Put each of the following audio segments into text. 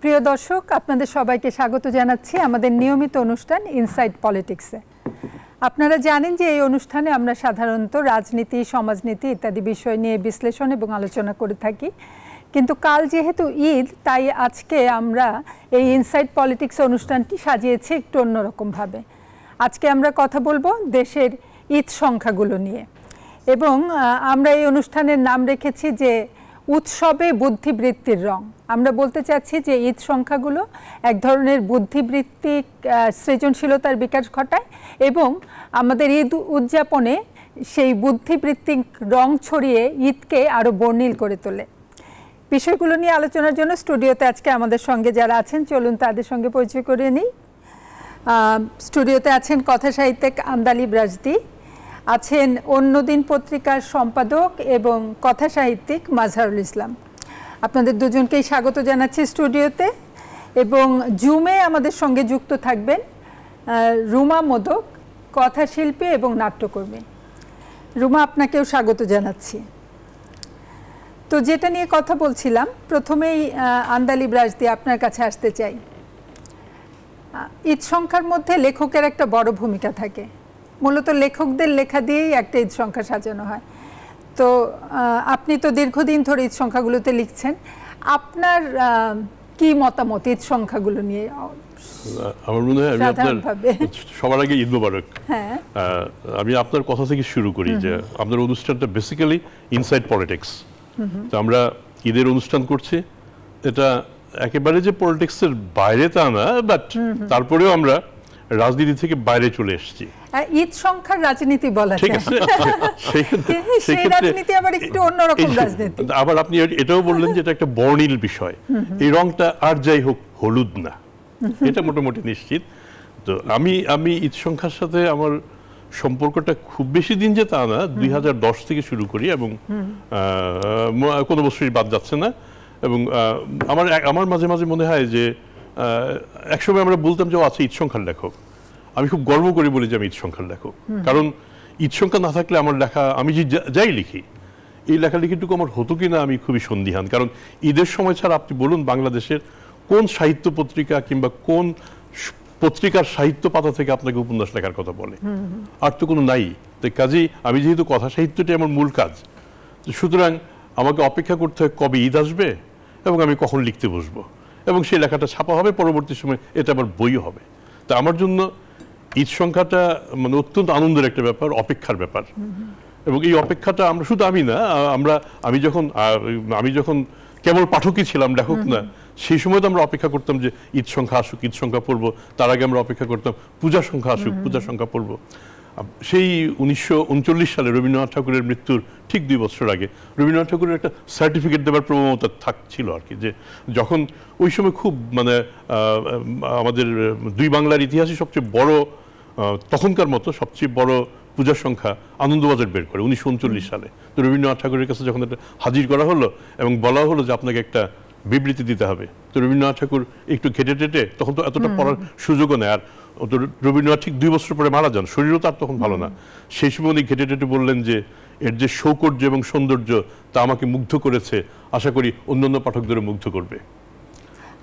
প্রিয় দর্শক, আপনাদের সবাইকে স্বাগত জানাচ্ছি আমাদের নিয়মিত অনুষ্ঠান ইনসাইড পলিটিক্সে। আপনারা জানেন যে এই অনুষ্ঠানে আমরা সাধারণত রাজনীতি, সমাজনীতি ইত্যাদি বিষয় নিয়ে বিশ্লেষণ এবং আলোচনা করে থাকি। কিন্তু কাল যেহেতু ঈদ, তাই আজকে আমরা এই ইনসাইড পলিটিক্স অনুষ্ঠানটি সাজিয়েছি একটু অন্যরকমভাবে। আজকে আমরা কথা বলবো দেশের ঈদ সংখ্যাগুলো নিয়ে, এবং আমরা এই অনুষ্ঠানের নাম রেখেছি যে উৎসবে বুদ্ধিবৃত্তির রং। আমরা বলতে চাচ্ছি যে ঈদ সংখ্যাগুলো এক ধরনের বুদ্ধিবৃত্তিক সৃজনশীলতার বিকাশ ঘটায় এবং আমাদের ঈদ উদযাপনে সেই বুদ্ধিবৃত্তিক রং ছড়িয়ে ঈদকে আরও বর্ণিল করে তোলে। বিষয়গুলো নিয়ে আলোচনার জন্য স্টুডিওতে আজকে আমাদের সঙ্গে যারা আছেন, চলুন তাদের সঙ্গে পরিচয় করে নিই। স্টুডিওতে আছেন কথা সাহিত্যিক আন্দালিব রাজদী, আছেন অন্যদিন পত্রিকার সম্পাদক এবং কথা সাহিত্যিক মাজহারুল ইসলাম। আপনাদের দুজনকেই স্বাগত জানাচ্ছি স্টুডিওতে। এবং জুমে আমাদের সঙ্গে যুক্ত থাকবেন রুমা মোদক, কথাশিল্পী এবং নাট্যকর্মী। রুমা, আপনাকেও স্বাগত জানাচ্ছি। তো যেটা নিয়ে কথা বলছিলাম, প্রথমেই আন্দালিব রাজদী, আপনার কাছে আসতে চাই। ঈদ সংখ্যার মধ্যে লেখকের একটা বড় ভূমিকা থাকে। মূলত লেখকদের লেখা দিয়েই একটা ঈদ সংখ্যা সাজানো হয়। তো আপনি তো দীর্ঘদিন ধরে ঈদ সংখ্যাগুলোতে লিখছেন, আপনার কি মতামত ঈদ সংখ্যাগুলো নিয়ে? আমার মনে হয় আমি আপনার সবার আগে ঈদ মোবারক। হ্যাঁ, আমি আপনার কথা থেকে শুরু করি যে আপনার অনুষ্ঠানটা বেসিক্যালি ইনসাইড পলিটিক্স। তো আমরা ঈদের অনুষ্ঠান করছি, এটা একেবারে যে পলিটিক্সের বাইরে তা না, বাট তারপরেও আমরা রাজনীতি থেকে বাইরে চলে এসেছি। ঈদ সংখ্যার রাজনীতি বলা ঠিক আছে, সেই রাজনীতি আবার একটু অন্যরকম রাজনীতি। আবার আপনি এটাও বললেন যে এটা একটা বর্ণিল বিষয়, এই রংটা আর যাই হোক হলুদ না, এটা মোটামুটি নিশ্চিত। তো আমি ঈদ সংখ্যার সাথে আমার সম্পর্কটা খুব বেশি দিন যে তা না, 2010 থেকে শুরু করি এবং কোনো বছরই বাদ যাচ্ছে না। এবং আমার মাঝে মাঝে মনে হয় যে একসময় আমরা বলতাম যে আছে ঈদ সংখ্যার লেখক। আমি খুব গর্ব করে বলি যে আমি ঈদ সংখ্যার লেখক, কারণ ঈদ সংখ্যা না থাকলে আমার লেখা, আমি যে যাই লিখি, এই লেখালেখিটুকু আমার হতো কিনা আমি খুবই সন্দিহান। কারণ ঈদের সময় ছাড়া আপনি বলুন বাংলাদেশের কোন সাহিত্য পত্রিকা কিংবা কোন পত্রিকার সাহিত্য পাতা থেকে আপনাকে উপন্যাস লেখার কথা বলে? আর তো কোনো নাই। তো কাজেই আমি যেহেতু কথা সাহিত্যটাই আমার মূল কাজ, সুতরাং আমাকে অপেক্ষা করতে হয় কবে ঈদ আসবে এবং আমি কখন লিখতে বসবো, এবং সেই লেখাটা ছাপা হবে, পরবর্তী সময় এটা আবার বইও হবে। তা আমার জন্য ঈদ সংখ্যাটা মানে অত্যন্ত আনন্দের একটা ব্যাপার, অপেক্ষার ব্যাপার। এবং এই অপেক্ষাটা আমরা শুধু আমি না, আমি যখন কেবল পাঠকই ছিলাম, লেখক না, সেই সময় তো আমরা অপেক্ষা করতাম যে ঈদ সংখ্যা আসুক, ঈদ সংখ্যা পড়বো। তার আগে আমরা অপেক্ষা করতাম পূজার সংখ্যা আসুক, পূজার সংখ্যা পড়বো। সেই 1939 সালে রবীন্দ্রনাথ ঠাকুরের মৃত্যুর ঠিক 2 বছর আগে রবীন্দ্রনাথ ঠাকুরের একটা সার্টিফিকেট দেওয়ার প্রবণতা ছিল আর কি, যে যখন ওই সময় খুব মানে আমাদের দুই বাংলার ইতিহাসে সবচেয়ে বড়, তখনকার মতো সবচেয়ে বড় পূজার সংখ্যা আনন্দবাজার বের করে 1939 সালে। তো রবীন্দ্রনাথ ঠাকুরের কাছে যখন এটা হাজির করা হলো এবং বলা হলো যে আপনাকে একটা বিবৃতি দিতে হবে, তো রবীন্দ্রনাথ ঠাকুর একটু ঘেটে টেটে, তখন তো এতটা পড়ার সুযোগও নেই, আর রবীন্দ্রনাথ ঠিক 2 বছর পরে মারা যান, শরীরও তার তখন ভালো না। সেই সময় উনি ঘেটে টেটে বললেন যে এর যে সৌকর্য এবং সৌন্দর্য তা আমাকে মুগ্ধ করেছে, আশা করি অন্যান্য পাঠকদেরও মুগ্ধ করবে।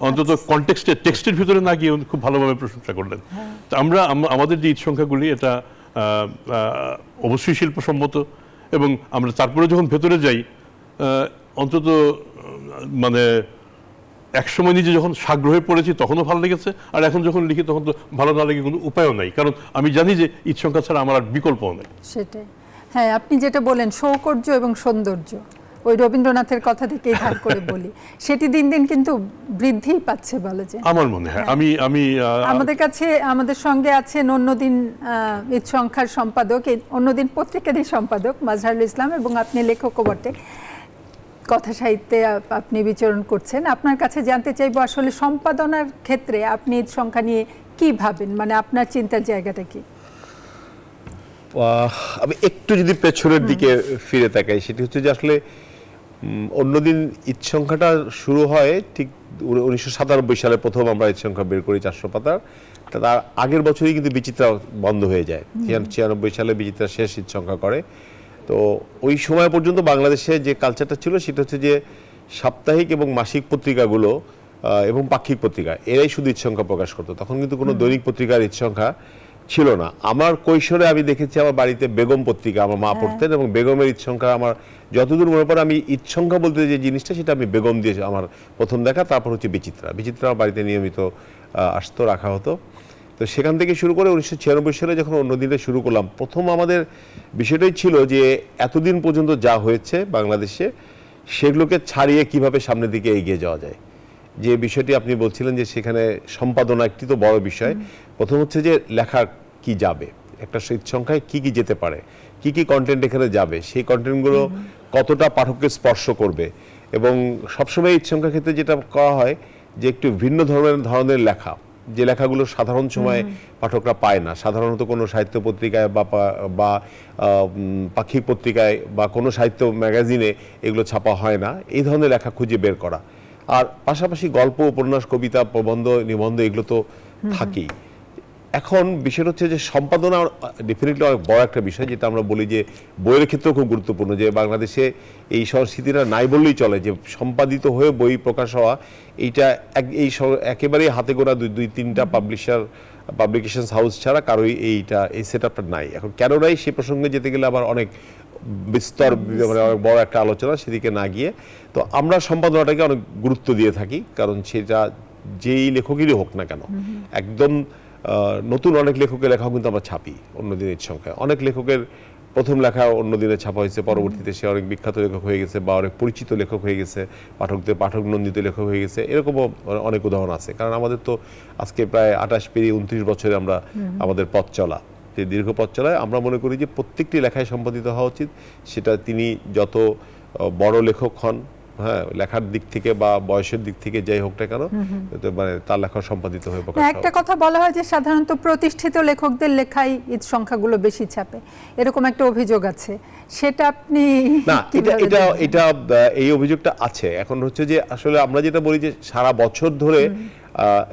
অন্তত কনটেক্সটে, টেক্সটের ভিতরে না গিয়ে খুব ভালোভাবে প্রশংসা করলেন। তো আমরা আমাদের যে ঈদ সংখ্যাগুলি, এটা অবশ্যই শিল্পসম্মত, এবং আমরা তারপরে যখন ভেতরে যাই, অন্তত মানে একসময় নিজে যখন সাগ্রহে পড়েছি তখনও ভালো লেগেছে, আর এখন যখন লিখি তখন তো ভালো না লেগে কোনো উপায়ও নাই, কারণ আমি জানি যে ঈদ সংখ্যা ছাড়া আমার আর বিকল্পও নেই। সেটাই। হ্যাঁ, আপনি যেটা বলেন সৌকর্য এবং সৌন্দর্য, ওই রবীন্দ্রনাথের কথা থেকেই ধার করে বলি, সেটি দিন দিন কিন্তু বৃদ্ধি পাচ্ছে বলে যে আমার মনে হয়। আমি আমাদের সঙ্গে আছেন অন্যদিন ঈদ সংখ্যার সম্পাদক, অন্যদিন পত্রিকারই সম্পাদক মাজহারুল ইসলাম, এবং আপনি লেখকও বটে, কথা সাহিত্যে আপনি বিচরণ করছেন। আপনার কাছে জানতে চাইবো আসলে সম্পাদনার ক্ষেত্রে আপনি ঈদ সংখ্যা নিয়ে কি ভাবেন, মানে আপনার চিন্তার জায়গাটা কি? আমি একটু যদি পেছনের দিকে ফিরে তাকাই, সেটি হচ্ছে যে আসলে অন্যদিন ঈদ সংখ্যাটা শুরু হয় ঠিক 1997 সালে প্রথম আমরা ঈদ সংখ্যা বের করি 400 পাতার। তার আগের বছরই কিন্তু বিচিত্রা বন্ধ হয়ে যায়, 96 সালে বিচিত্রা শেষ ঈদ সংখ্যা করে। তো ওই সময় পর্যন্ত বাংলাদেশে যে কালচারটা ছিল সেটা হচ্ছে যে সাপ্তাহিক এবং মাসিক পত্রিকাগুলো এবং পাক্ষিক পত্রিকা এরাই শুধু ঈদ সংখ্যা প্রকাশ করতো। তখন কিন্তু কোনো দৈনিক পত্রিকার ঈদ সংখ্যা ছিল না। আমার কৈশোরে আমি দেখেছি আমার বাড়িতে বেগম পত্রিকা আমার মা পড়তেন, এবং বেগমের ঈদ সংখ্যা আমার যতদূর মনে পড়ে, আমি ঈদ সংখ্যা বলতে যে জিনিসটা সেটা আমি বেগম দিয়ে আমার প্রথম দেখা। তারপর হচ্ছে বিচিত্রা আমার বাড়িতে নিয়মিত আসতো, রাখা হতো। তো সেখান থেকে শুরু করে 1996 সালে যখন অন্যদিনে শুরু করলাম, প্রথম আমাদের বিষয়টাই ছিল যে এতদিন পর্যন্ত যা হয়েছে বাংলাদেশে সেগুলোকে ছাড়িয়ে কিভাবে সামনের দিকে এগিয়ে যাওয়া যায়। যে বিষয়টি আপনি বলছিলেন যে সেখানে সম্পাদনা একটি তো বড় বিষয়। প্রথম হচ্ছে যে লেখা কি যাবে, একটা ঈদ সংখ্যায় কি কি যেতে পারে, কি কি কন্টেন্ট এখানে যাবে, সেই কন্টেন্টগুলো কতটা পাঠককে স্পর্শ করবে। এবং সবসময় ঈদ সংখ্যার ক্ষেত্রে যেটা করা হয় যে একটু ভিন্ন ধরনের লেখা, যে লেখাগুলো সাধারণ সময়ে পাঠকরা পায় না, সাধারণত কোনো সাহিত্য পত্রিকায় বা পাক্ষিক পত্রিকায় বা কোনো সাহিত্য ম্যাগাজিনে এগুলো ছাপা হয় না, এই ধরনের লেখা খুঁজে বের করা। আর পাশাপাশি গল্প, উপন্যাস, কবিতা, প্রবন্ধ, নিবন্ধ এগুলো তো থাকেই। এখন বিষয় হচ্ছে যে সম্পাদনা ডেফিনেটলি অনেক বড় একটা বিষয়, যেটা আমরা বলি যে বইয়ের ক্ষেত্রেও খুব গুরুত্বপূর্ণ। যে বাংলাদেশে এই সংস্কৃতিটা নাই বললেই চলে, যে সম্পাদিত হয়ে বই প্রকাশ হওয়া এইটা একেবারেই হাতে গোনা 2-3টা পাবলিকেশন হাউস ছাড়া কারোই এই সেটআপটা নাই। এখন কেন নাই সে প্রসঙ্গে যেতে গেলে আবার অনেক বিস্তর, মানে অনেক বড় একটা আলোচনা, সেদিকে না গিয়ে তো আমরা সম্পাদনাটাকে অনেক গুরুত্ব দিয়ে থাকি। কারণ সেটা যেই লেখকেরই হোক না কেন, একদম নতুন অনেক লেখকের লেখাও কিন্তু আমরা ছাপি অন্যদিনের সংখ্যায়। অনেক লেখকের প্রথম লেখা অন্যদিনে ছাপা হয়েছে, পরবর্তীতে সে অনেক বিখ্যাত লেখক হয়ে গেছে বা অনেক পরিচিত লেখক হয়ে গেছে, পাঠক নন্দিত লেখক হয়ে গেছে। এরকমও অনেক উদাহরণ আছে। কারণ আমাদের তো আজকে প্রায় 28 পেরিয়ে 29 বছরে আমরা আমাদের পথ চলা, যে দীর্ঘ পথ চলায় আমরা মনে করি যে প্রত্যেকটি লেখায় সম্পাদিত হওয়া উচিত। সেটা তিনি যত বড় লেখক হন, হ্যাঁ, লেখার দিক থেকে বা বয়সের দিক থেকে যাই হোক না কেন, মানে তার লেখা সম্পাদিত হয়ে প্রকাশ। একটা কথা বলা হয় যে সাধারণত প্রতিষ্ঠিত লেখকদের লেখাই ঈদ সংখ্যাগুলো বেশি ছাপে, এরকম একটা অভিযোগ আছে, সেটা আপনি না? এটা এই অভিযোগটা আছে। এখন হচ্ছে যে আসলে আমরা যেটা বলি যে সারা বছর ধরে,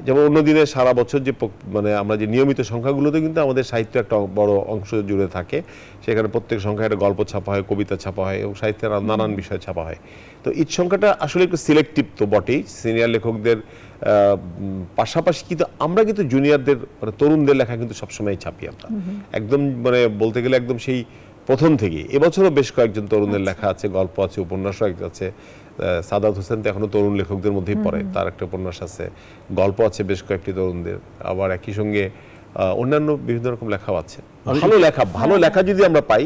যেমন অন্যদিনে সারা বছর যে মানে আমরা যে নিয়মিত সংখ্যাগুলোতে কিন্তু আমাদের সাহিত্য একটা বড় অংশ জুড়ে থাকে। সেখানে প্রত্যেক সংখ্যায় একটা গল্প ছাপা হয়, কবিতা ছাপা হয় এবং সাহিত্যের নানান বিষয় ছাপা হয়। তো ঈদ সংখ্যাটা আসলে একটু সিলেক্টিভ তো বটেই, সিনিয়র লেখকদের পাশাপাশি কিন্তু আমরা কিন্তু জুনিয়রদের, মানে তরুণদের লেখা কিন্তু সবসময় ছাপি আমরা, একদম মানে বলতে গেলে একদম সেই প্রথম থেকে। এবছরও বেশ কয়েকজন তরুণদের লেখা আছে, গল্প আছে, উপন্যাসও আছে। সাদাত হোসেন তো এখনো তরুণ লেখকদের মধ্যেই পড়ে, তার একটা উপন্যাস আছে, গল্প আছে বেশ কয়েকটি তরুণদের। আবার একই সঙ্গে অন্যান্য বিভিন্ন রকম লেখাও আছে। ভালো লেখা যদি আমরা পাই,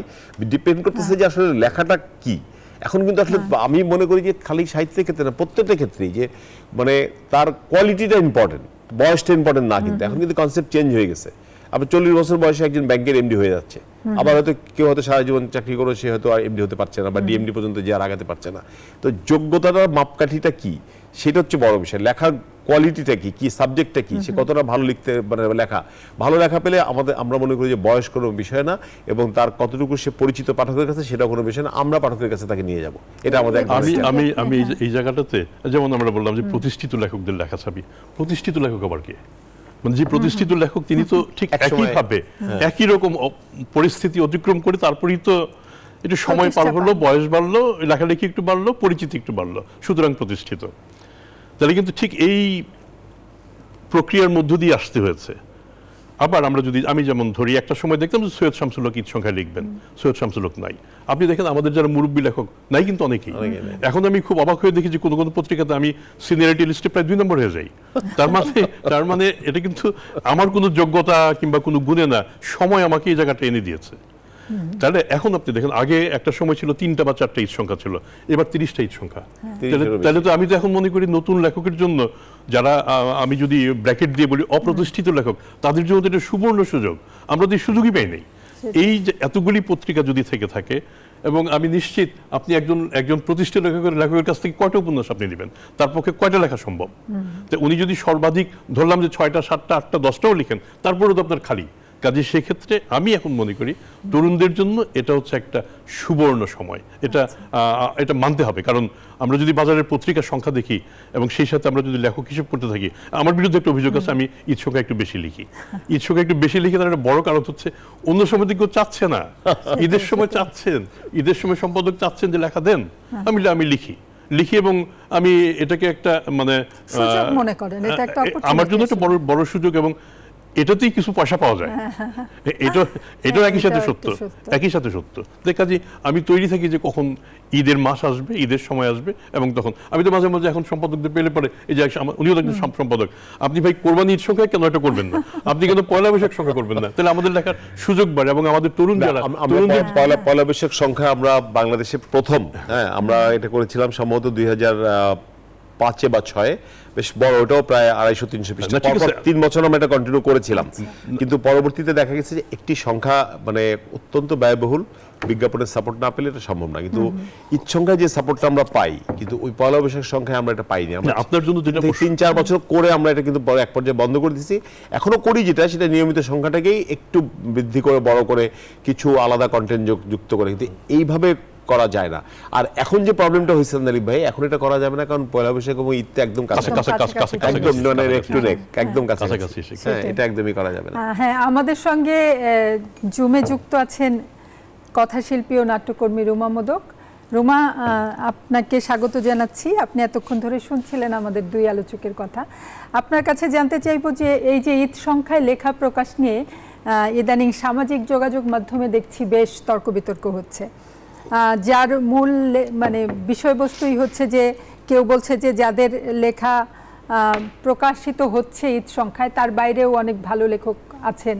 ডিপেন্ড করতেছে যে আসলে লেখাটা কি। এখন কিন্তু আসলে আমি মনে করি যে খালি সাহিত্যের ক্ষেত্রে না, প্রত্যেকটা ক্ষেত্রেই যে মানে তার কোয়ালিটিটা ইম্পর্টেন্ট, বয়সটা ইম্পর্টেন্ট না। কিন্তু এখন কিন্তু কনসেপ্ট চেঞ্জ হয়ে গেছে। আপনি 40 বছর বয়সে একজন ব্যাংকের এমডি হয়ে যাচ্ছে, আবার হয়তো কেউ হয়তো সারা জীবন চাকরি করে সে হয়তো আর এমডি হতে পারছে না বা ডিএমডি পর্যন্ত যে আর আগাতে পারছে না। তো যোগ্যতাটার মাপকাঠিটা কি, সেটা হচ্ছে বড় বিষয়। লেখার কোয়ালিটিটা কি, কি সাবজেক্টটা কি, সে কতটা ভালো লিখতে, মানে ভালো লেখা পেলে আমরা মনে করি যে বয়স কোনো বিষয় না, এবং তার কতটুকু সে পরিচিত পাঠকের কাছে সেটা কোনো বিষয় না। আমরা পাঠকের কাছে তাকে নিয়ে যাব, এটা আমাদের। আমি এই জায়গাটাতে যেমন আমরা বললাম যে প্রতিষ্ঠিত লেখকদের লেখা ছাপি। প্রতিষ্ঠিত লেখক আবার কে? মানে যে প্রতিষ্ঠিত লেখক তিনি তো ঠিক একইভাবে একই রকম পরিস্থিতি অতিক্রম করে তারপরেই তো একটু সময় পার হলো, বয়স বাড়লো, লেখালেখি একটু বাড়লো, পরিচিতি একটু বাড়লো, সুতরাং প্রতিষ্ঠিত। তাহলে কিন্তু ঠিক এই প্রক্রিয়ার মধ্য দিয়ে আসতে হয়েছে। আবার আমরা যদি আমি যেমন ধরি, একটা সময় দেখতাম যে সৈয়দ শামসুল হক ঈদ সংখ্যায় লিখবেন, সৈয়দ শামসুল হক নাই। আপনি দেখেন আমাদের যারা মুরব্বী লেখক নাই কিন্তু অনেকেই। এখন আমি খুব অবাক হয়ে দেখি যে কোনো কোনো পত্রিকাতে আমি সিনিয়রিটি লিস্টে প্রায় 2 নম্বর হয়ে যাই। তার মানে এটা কিন্তু আমার কোনো যোগ্যতা কিংবা কোনো গুণে না, সময় আমাকে এই জায়গাটা এনে দিয়েছে। তাহলে এখন আপনি দেখেন, আগে একটা সময় ছিল 3টা বা 4টা ঈদ সংখ্যা ছিল, এবার 30টা ঈদ সংখ্যা। তাহলে তো আমি তো এখন মনে করি নতুন লেখকের জন্য, যারা আমি যদি ব্র্যাকেট দিয়ে বলি অপ্রতিষ্ঠিত লেখক, তাদের জন্য এটা সুবর্ণ সুযোগ। আমরা তো এই সুযোগই পাই নাই। এই যে এতগুলি পত্রিকা যদি থেকে থাকে, এবং আমি নিশ্চিত আপনি একজন প্রতিষ্ঠিত লেখকের কাছ থেকে কয়টা উপন্যাস আপনি নেবেন, তার পক্ষে কয়টা লেখা সম্ভব? তো উনি যদি সর্বাধিক ধরলাম যে 6টা, 7টা, 8টা, 10টাও লিখেন, তারপরেও তো আপনার খালি। কাজে সেক্ষেত্রে আমি এখন মনে করি তরুণদের জন্য এটা হচ্ছে একটা সুবর্ণ সময়। এটা মানতে হবে। কারণ আমরা যদি বাজারের পত্রিকার সংখ্যা দেখি এবং সেই সাথে আমরা যদি লেখক হিসেব করতে থাকি, আমার বিরুদ্ধে একটা অভিযোগ আছে, আমি ঈদ সংখ্যা একটু বেশি লিখি। ঈদ সংখ্যা একটু বেশি লিখে তার একটা বড় কারণ হচ্ছে অন্য সময় কেউ চাচ্ছে না, ঈদের সময় চাচ্ছেন, ঈদের সময় সম্পাদক চাচ্ছেন যে লেখা দেন, আমি লিখি। লিখি এবং আমি এটাকে একটা মানে সুযোগ মনে করেন, এটা একটা আমার জন্য একটা বড় সুযোগ এবং এটাতেই কিছু পয়সা পাওয়া যায়। এটা একই সাথে সত্য, একই সাথে সত্য। কাজে আমি তৈরি থাকি যে কখন ঈদের মাস আসবে, ঈদের সময় আসবে, এবং তখন আমি তো মাঝে মাঝে এখন সম্পাদকদের পেলে পরে এই যে উনিও একজন সম্পাদক, আপনি ভাই কোরবানি ঈদ সংখ্যা কেন এটা করবেন না, আপনি কেন পয়লা বৈশাখ সংখ্যা করবেন না, তাহলে আমাদের লেখার সুযোগ বাড়ে এবং আমাদের তরুণ যারা পয়লা বৈশাখ সংখ্যা আমরা বাংলাদেশে প্রথম, হ্যাঁ আমরা এটা করেছিলাম সম্ভবত 2005 বা 2006, বেশ বড়, ওটাও প্রায় 250-300 পৃষ্ঠা, 3 বছর আমরা এটা কন্টিনিউ করেছিলাম। কিন্তু পরবর্তীতে দেখা গেছে যে একটি সংখ্যা মানে অত্যন্ত ব্যয়বহুল, বিজ্ঞাপনের সাপোর্ট না পেলে এটা সম্ভব না। কিন্তু ঈদ সংখ্যায় যে সাপোর্টটা আমরা পাই, কিন্তু ওই পয়লা বৈশাখ সংখ্যায় আমরা এটা পাইনি। আমরা আপনার জন্য যেটা 3-4 বছর করে আমরা এটা কিন্তু এক পর্যায়ে বন্ধ করে দিয়েছি। এখনো করি যেটা, সেটা নিয়মিত সংখ্যাটাকেই একটু বৃদ্ধি করে, বড় করে, কিছু আলাদা কন্টেন্ট যুক্ত করে, কিন্তু এইভাবে করা যায় না। আর এখন যে প্রবলেমটা হয়েছে নালিব ভাই, এখন এটা করা যাবে না, কারণ পয়লা বৈশাখ এবং ঈদটা একদম কাছাকাছি, একদম একদম কাছাকাছি, এটা একদমই করা যাবে না। হ্যাঁ, আমাদের সঙ্গে জুমে যুক্ত আছেন কথাশিল্পী ও নাট্যকর্মী রুমা মোদক। রুমা, আপনাকে স্বাগত জানাচ্ছি। আপনি এতক্ষণ ধরে শুনছিলেন আমাদের দুই আলোচকের কথা। আপনার কাছে জানতে চাইব যে এই যে ঈদ সংখ্যায় লেখা প্রকাশ নিয়ে ইদানিং সামাজিক যোগাযোগ মাধ্যমে দেখছি বেশ তর্ক বিতর্ক হচ্ছে, যার মূল মানে বিষয়বস্তুই হচ্ছে যে কেউ বলছে যে যাদের লেখা প্রকাশিত হচ্ছে ঈদ সংখ্যায় তার বাইরেও অনেক ভালো লেখক আছেন,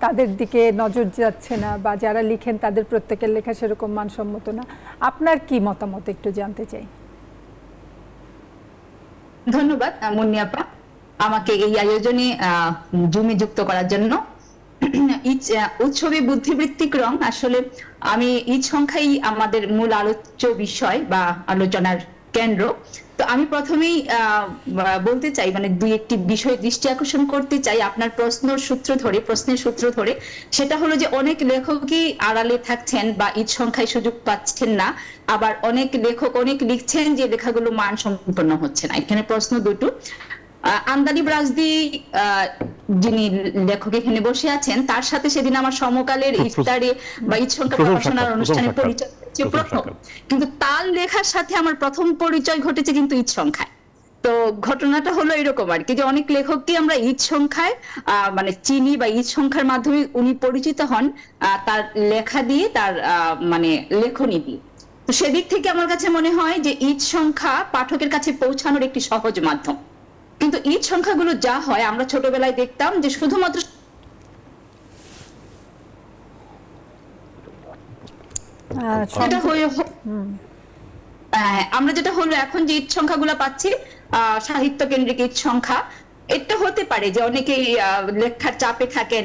তাদের দিকে নজর যাচ্ছে না, বা যারা লিখেন তাদের প্রত্যেকের লেখা সেরকম মানসম্মত না। আপনার কি মতামত একটু জানতে চাই। ধন্যবাদ মুন্নি আপা আমাকে এই আয়োজনে জুমে যুক্ত করার জন্য। উৎসবে বুদ্ধিবৃত্তিক রং, আসলে আমি ঈদ সংখ্যাই আমাদের মূল আলোচ্য বিষয় বা আলোচনার কেন্দ্র। তো আমি প্রথমেই বলতে চাই, মানে দুই একটি বিষয় দৃষ্টি আকর্ষণ করতে চাই আপনার প্রশ্নের সূত্র ধরে। সেটা হলো যে অনেক লেখকই আড়ালে থাকছেন বা ঈদ সংখ্যায় সুযোগ পাচ্ছেন না, আবার অনেক লেখক অনেক লিখছেন যে লেখাগুলো মানসম্পন্ন হচ্ছে না। এখানে প্রশ্ন দুটো। আন্দালিব রাজদি যিনি লেখক এখানে বসে আছেন, তার সাথে সেদিন আমার সমকালের ইফতারে বা ঈদ সংখ্যা প্রকাশনার অনুষ্ঠানে পরিচয় হচ্ছে প্রথম, কিন্তু তার লেখার সাথে আমার প্রথম পরিচয় ঘটেছে কিন্তু ঈদ সংখ্যায়। তো ঘটনাটা হলো এরকম আর কি, যে অনেক লেখককে আমরা ঈদ সংখ্যায় মানে চিনি বা ঈদ সংখ্যার মাধ্যমে উনি পরিচিত হন তার লেখা দিয়ে, তার মানে লেখনী দিয়ে। তো সেদিক থেকে আমার কাছে মনে হয় যে ঈদ সংখ্যা পাঠকের কাছে পৌঁছানোর একটি সহজ মাধ্যম। কিন্তু ঈদ সংখ্যাগুলো যা হয়, আমরা ছোটবেলায় দেখতাম যে শুধুমাত্র আমরা যেটা হলো এখন যে ঈদ সংখ্যাগুলো পাচ্ছি সাহিত্য কেন্দ্রিক ঈদ সংখ্যা, এটা হতে পারে যে অনেকেই লেখার চাপে থাকেন,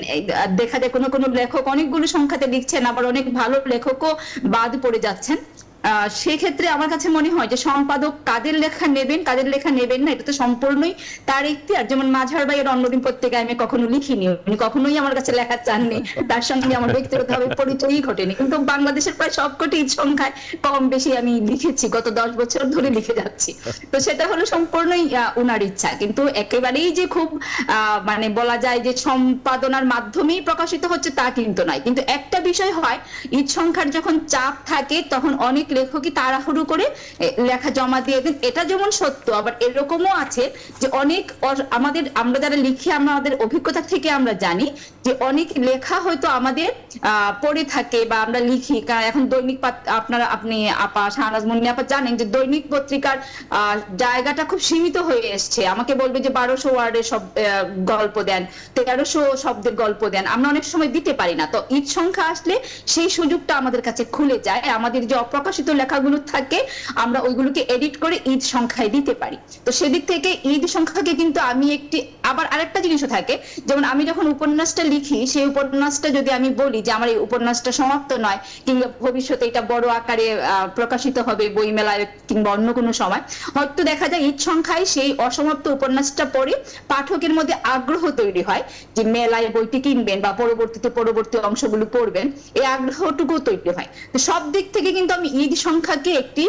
দেখা যায় কোনো কোনো লেখক অনেকগুলো সংখ্যাতে লিখছেন, আবার অনেক ভালো লেখকও বাদ পড়ে যাচ্ছেন। সেক্ষেত্রে আমার কাছে মনে হয় যে সম্পাদক কাদের লেখা নেবেন কাদের লেখা নেবেন না, এটা তো সম্পূর্ণই তার ইখতিয়ার। যেমন মাঝার ভাইয়ের অন্যদিন পত্রিকায় আমি কখনো লিখিনি, উনি কখনোই আমার কাছে লেখা চাননি, তার সঙ্গে আমার ব্যক্তিগতভাবে পরিচয়ই ঘটেনি। কিন্তু বাংলাদেশের প্রায় সবকটি ঈদ সংখ্যায় কম বেশি আমি লিখেছি, গত 10 বছর ধরে লিখে যাচ্ছি। তো সেটা হলো সম্পূর্ণই উনার ইচ্ছা, কিন্তু একেবারেই যে খুব মানে বলা যায় যে সম্পাদনার মাধ্যমেই প্রকাশিত হচ্ছে তা কিন্তু নয়। কিন্তু একটা বিষয় হয়, ঈদ সংখ্যার যখন চাপ থাকে তখন অনেক লেখকই তাড়াহুড়ো করে লেখা জমা দিয়ে দেন, এটা যেমন সত্য, আবার এরকমও আছে যে অনেক আমরা যারা লিখি আমাদের অভিজ্ঞতা থেকে আমরা জানি যে অনেক লেখা হয়তো আমাদের পড়ে থাকে বা আমরা লিখি। এখন দৈনিক আপনি আপা শাহনাজ মুন্নি আপা জানেন যে দৈনিক পত্রিকার জায়গাটা খুব সীমিত হয়ে এসছে। আমাকে বলবে যে 1200 ওয়ার্ডের সব গল্প দেন, 1300 শব্দের গল্প দেন, আমরা অনেক সময় দিতে পারি না। তো ঈদ সংখ্যা আসলে সেই সুযোগটা আমাদের কাছে খুলে যায়, আমাদের যে অপ্রকাশিত লেখাগুলো থাকে আমরা ওইগুলোকে এডিট করে ঈদ সংখ্যায় দিতে পারি। তো সেদিক থেকে ঈদ সংখ্যাকে কিন্তু আমি আবার আরেকটা জিনিসও থাকে, যেমন আমি যখন উপন্যাসটা লিখি, সেই উপন্যাসটা যদি আমি বলি যে আমার এই উপন্যাসটা সমাপ্ত নয়, কিংবা ভবিষ্যতে এটা বড় আকারে প্রকাশিত হবে বইমেলায় কিংবা অন্য কোনো সময়, হয়তো দেখা যায় ঈদ সংখ্যায় সেই অসমাপ্ত উপন্যাসটা পড়ে পাঠকের মধ্যে আগ্রহ তৈরি হয় যে মেলায় বইটি কিনবেন বা পরবর্তী অংশগুলো পড়বেন, এই আগ্রহটুকু তৈরি হয়। তো সব দিক থেকে কিন্তু আমি ঈদ সংখ্যাকে একটি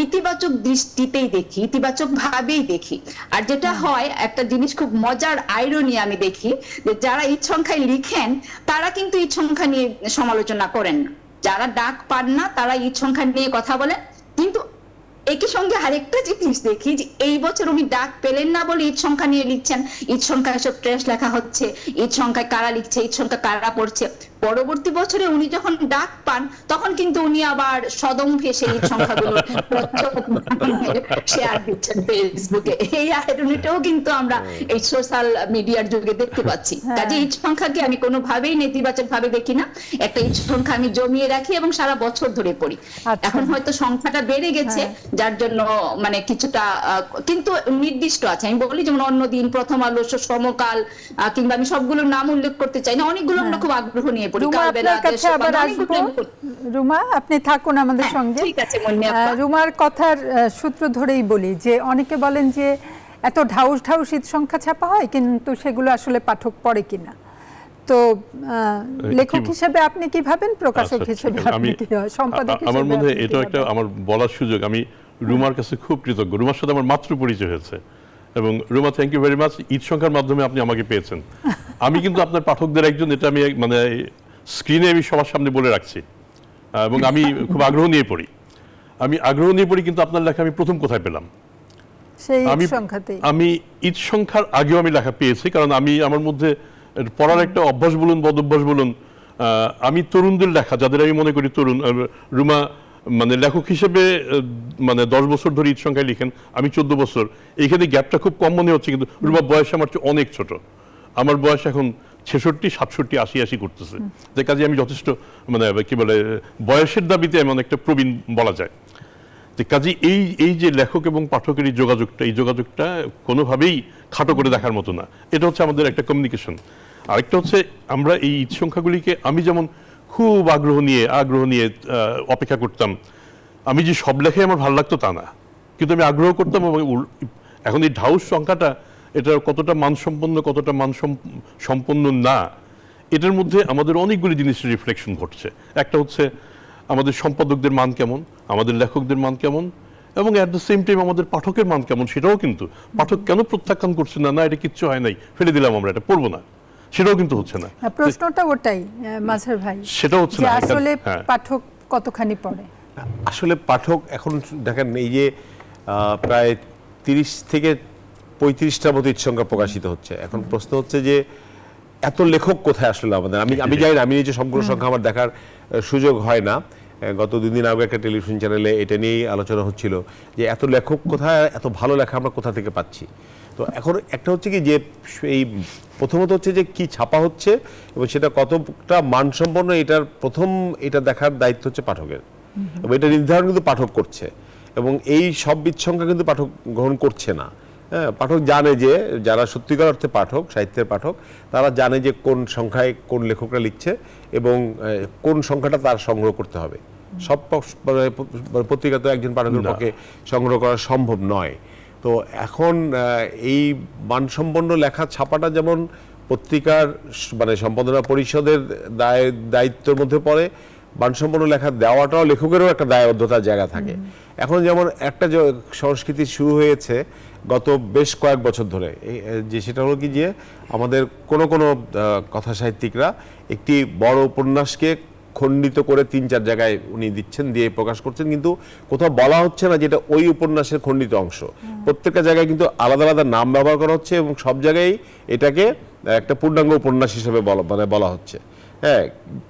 ইতিবাচক দৃষ্টিতেই দেখি, ইতিবাচক ভাবেই দেখি। আর যেটা হয়, একটা জিনিস খুব মজার আইরনি আমি দেখি যে যারা ঈদ সংখ্যায় লিখেন তারা কিন্তু ঈদ সংখ্যা নিয়ে সমালোচনা করেন না, যারা ডাক পান না তারা ঈদ সংখ্যা নিয়ে কথা বলেন। কিন্তু একই সঙ্গে আরেকটা জিনিস দেখি যে এই বছর উনি ডাক পেলেন না বলে ঈদ সংখ্যা নিয়ে লিখছেন, ঈদ সংখ্যা এসব ট্রেস লেখা হচ্ছে, ঈদ সংখ্যায় কারা লিখছে, ঈদ সংখ্যা কারা পড়ছে। পরবর্তী বছরে উনি যখন ডাক পান তখন কিন্তু উনি আবার সদম্ভে সেই ঈদ সংখ্যাগুলো শেয়ার দিচ্ছেন ফেসবুকে। এই আইরনিটাও কিন্তু আমরা এই সোশ্যাল মিডিয়ার যুগে দেখতে পাচ্ছি। কাজে ঈদ সংখ্যাকে আমি কোনোভাবেই নেতিবাচক ভাবে দেখি না। একটা ঈদ সংখ্যা আমি জমিয়ে রাখি এবং সারা বছর ধরে পড়ি। এখন হয়তো সংখ্যাটা বেড়ে গেছে যার জন্য মানে কিছুটা, কিন্তু নির্দিষ্ট আছে। আমি বলি যেমন অন্যদিন, প্রথম আলো, সমকাল, কিংবা আমি সবগুলোর নাম উল্লেখ করতে চাই না, অনেকগুলো আমরা খুব আগ্রহ নিয়ে পড়ি। রুমা, আপনি থাকুন আমাদের সঙ্গে। রুমার কথার সূত্র ধরেই বলি যে অনেকে বলেন যে এত ঢাউস ঢাউস ঈদ সংখ্যা ছাপা হয় কিন্তু সেগুলো আসলে পাঠক পড়ে কিনা। তো লেখক হিসেবে আপনি কি ভাবেন, প্রকাশক হিসেবে আপনি কি, সম্পাদক হিসেবে? আমার মনে হয় এটা একটা আমার বলার সুযোগ। আমি রুমার কাছে খুব কৃতজ্ঞ। রুমার সাথে আমার মাত্র পরিচয় হয়েছে এবং Ruma, thank you very much. Eid সংখ্যার মাধ্যমে আপনি আমাকে পেয়েছেন। আমি কিন্তু আপনার পাঠকদের একজন, এটা আমি মানে স্ক্রিনে আমি সবার সামনে বলে রাখছি এবং আমি খুব আগ্রহ নিয়ে পড়ি। কিন্তু আপনার লেখা আমি প্রথম কোথায় পেলাম? আমি ঈদ সংখ্যার আগেও আমি লেখা পেয়েছি, কারণ আমি আমার মধ্যে পড়ার একটা অভ্যাস বলুন, বদ অভ্যাস বলুন, আমি তরুণদের লেখা, যাদের আমি মনে করি তরুণ, রুমা মানে লেখক হিসেবে মানে 10 বছর ধরে ঈদ সংখ্যায় লিখেন, আমি 14 বছর। এইখানে গ্যাপটা খুব কম মনে হচ্ছে, কিন্তু রুমা বয়স আমার চেয়ে অনেক ছোট। আমার বয়স এখন 66, 67, 80 করতেছে, যে কাজে আমি যথেষ্ট মানে কি বলে বয়সের দাবিতে এমন একটা প্রবীণ বলা যায়। কাজে এই যে লেখক এবং পাঠকের এই যোগাযোগটা কোনোভাবেই খাটো করে দেখার মতো না। এটা হচ্ছে আমাদের একটা কমিউনিকেশন। আরেকটা হচ্ছে আমরা এই ঈদ সংখ্যাগুলিকে আমি যেমন খুব আগ্রহ নিয়ে অপেক্ষা করতাম। আমি যে সব লেখাই আমার ভালো লাগতো তা না, কিন্তু আমি আগ্রহ করতাম। এবং এখন এই ঢাউস সংখ্যাটা, এটা কতটা মানসম্পন্ন কতটা মানসম্পন্ন না, এটার মধ্যে আমাদের অনেকগুলি জিনিসের রিফ্লেকশন ঘটছে। একটা হচ্ছে আমাদের সম্পাদকদের মান কেমন, আমাদের লেখকদের মান কেমন, এবং অ্যাট দ্য সেম টাইম আমাদের পাঠকের মান কেমন, সেটাও কিন্তু পাঠক কেন প্রত্যাখ্যান করছে না, এটা কিচ্ছু হয় নাই, ফেলে দিলাম আমরা, এটা পড়বো না, সেটাও কিন্তু হচ্ছে না। প্রশ্নটা ওটাই মাঝার ভাই, সেটা হচ্ছে না আসলে পাঠক কতখানি পড়ে। আসলে পাঠক এখন দেখেন এই যে প্রায় 30 থেকে 35টা মতো ঈদ সংখ্যা প্রকাশিত হচ্ছে। এখন প্রশ্ন হচ্ছে যে এত লেখক কোথায় আসলে আমাদের, আমি জানি না, আমি নিজে সবগুলো সংখ্যা আমার দেখার সুযোগ হয় না। গত 2 দিন আগে একটা টেলিভিশন চ্যানেলে এটা নিয়েই আলোচনা হচ্ছিল যে এত লেখক কোথায়, এত ভালো লেখা আমরা কোথা থেকে পাচ্ছি। তো এখন একটা হচ্ছে কি যে এই প্রথমত হচ্ছে যে কি ছাপা হচ্ছে এবং সেটা কতটা মানসম্পন্ন, এটার প্রথম এটা দেখার দায়িত্ব হচ্ছে পাঠকের, এবং এটা নির্ধারণ কিন্তু পাঠক করছে। এবং এই সব ঈদ সংখ্যা কিন্তু পাঠক গ্রহণ করছে না। হ্যাঁ, পাঠক জানে যে যারা সত্যিকার অর্থে পাঠক, সাহিত্যের পাঠক, তারা জানে যে কোন সংখ্যায় কোন লেখকরা লিখছে এবং কোন সংখ্যাটা তার সংগ্রহ করতে হবে। সব পত্রিকা তো একজন পাঠকের পক্ষে সংগ্রহ করা সম্ভব নয়। তো এখন এই মানসম্পন্ন লেখা ছাপাটা যেমন পত্রিকার মানে সম্পাদনা পরিষদের দায়িত্বের মধ্যে পড়ে, মানসম্পন্ন লেখা দেওয়াটাও লেখকেরও একটা দায়বদ্ধতার জায়গা থাকে। এখন যেমন একটা সংস্কৃতি শুরু হয়েছে গত বেশ কয়েক বছর ধরে, যে সেটা হলো কি যে আমাদের কোনো কথা সাহিত্যিকরা একটি বড় উপন্যাসকে খণ্ডিত করে 3-4 জায়গায় উনি দিচ্ছেন, দিয়ে প্রকাশ করছেন, কিন্তু কোথাও বলা হচ্ছে না যেটা ওই উপন্যাসের খণ্ডিত অংশ। প্রত্যেকটা জায়গায় কিন্তু আলাদা আলাদা নাম ব্যবহার করা হচ্ছে এবং সব জায়গায় এটাকে একটা পূর্ণাঙ্গ উপন্যাস হিসেবে বলা হচ্ছে। হ্যাঁ,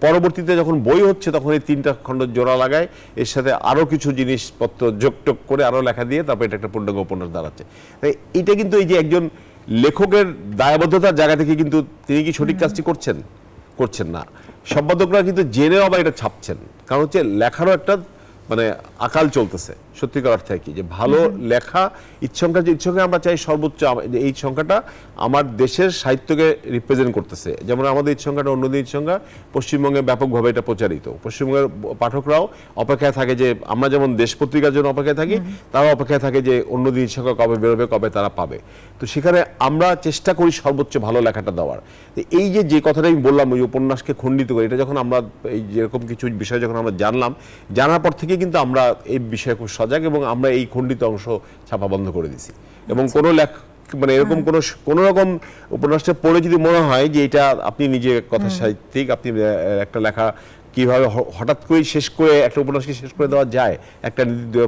পরবর্তীতে যখন বই হচ্ছে তখন এই 3টা খণ্ড জোড়া লাগায়, এর সাথে আরও কিছু জিনিসপত্র যোগটোগ করে আরও লেখা দিয়ে তারপর এটা একটা পূর্ণাঙ্গ উপন্যাস দাঁড়াচ্ছে। তাই এটা কিন্তু এই যে একজন লেখকের দায়বদ্ধতার জায়গা থেকে কিন্তু তিনি কি সঠিক কাজটি করছেন না। সম্পাদকরা কিন্তু জেনেও আবার এটা ছাপছেন, কারণ হচ্ছে লেখারও একটা মানে আকাল চলতেছে সত্যিকার অর্থে কি যে ভালো লেখা ঈদ সংখ্যা আমরা চাই সর্বোচ্চ, এই সংখ্যাটা আমার দেশের সাহিত্যকে রিপ্রেজেন্ট করতেছে। যেমন আমাদের ঈদ সংখ্যাটা অন্যদের ঈদ সংখ্যা পশ্চিমবঙ্গে ব্যাপকভাবে এটা প্রচারিত, পশ্চিমবঙ্গের পাঠকরাও অপেক্ষায় থাকে যে আমরা যেমন দেশ পত্রিকার জন্য অপেক্ষায় থাকি, তারাও অপেক্ষায় থাকে যে অন্যদের ঈদ সংখ্যা কবে বেরোবে, কবে তারা পাবে। তো সেখানে আমরা চেষ্টা করি সর্বোচ্চ ভালো লেখাটা দেওয়ার। এই যে কথাটা আমি বললাম ওই উপন্যাসকে খণ্ডিত করে, এটা যখন আমরা এই যেরকম কিছু বিষয় যখন আমরা জানার পর থেকে কিন্তু আমরা এই বিষয়ে খুব সজাগ এবং আমরা এই খণ্ডিত অংশ ছাপা বন্ধ করে দিছি। এবং কোনো মানে এরকম কোনো রকম উপন্যাসটা পড়ে যদি মনে হয় যে এটা আপনি নিজে কথা সাহিত্যিক, আপনি একটা লেখা কিভাবে হঠাৎ করে শেষ করে একটা উপন্যাসকে শেষ করে দেওয়া যায়, একটা